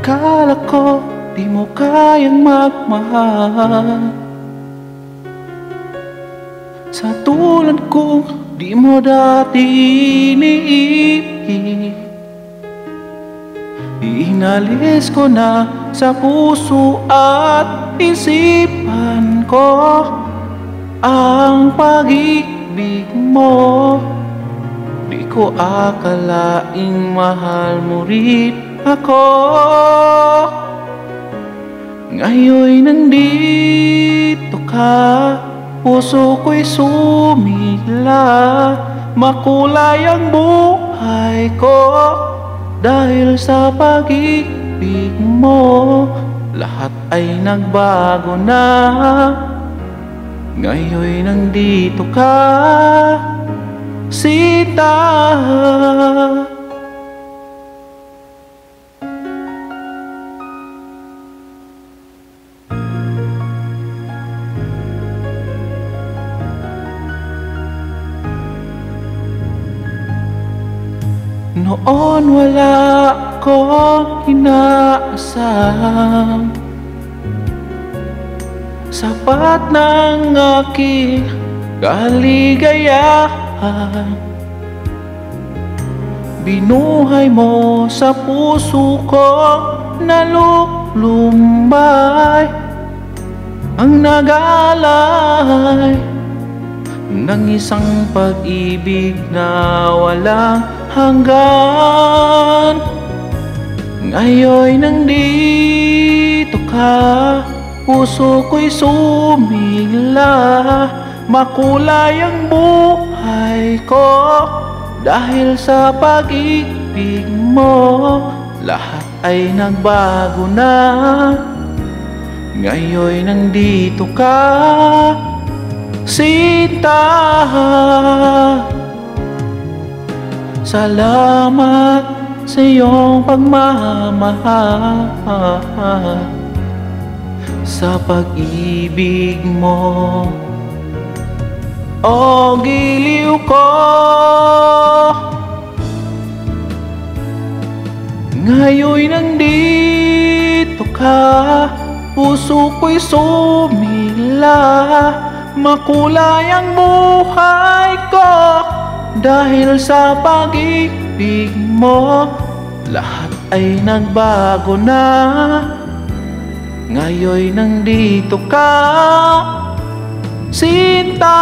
Akala ko di mo kayang magmahal. Sa tulad ko di mo dati iniibig. Inalis ko na sa puso at isipan ko ang pag-ibig mo. Di ko akalaing mahal mo rin ako. Ngayon'y nandito ka, puso ko'y sumila. Makulay ang buhay ko dahil sa pag-ibig mo. Lahat ay nagbago na, ngayon'y nandito ka, Sita. Noon wala akong inaasam, sapat ng aking kaligayahan. Binuhay mo sa puso ko, nalulumbay ang nag-aalay ng isang pag-ibig na walang hanggan. Ngayon'y nandito ka, puso ko'y sumila. Makulay ang buhay ko dahil sa pag-ibig mo. Lahat ay nagbago na, ngayon'y nandito ka, Sita. Salamat sa iyong pagmamahal, sa pag-ibig mo. O giliw ko, ngayon'y nandito ka, puso ko'y sumila. Makulay ang buhay ko dahil sa pag-ibig mo. Lahat ay nagbago na, ngayon'y nandito ka, Sinta.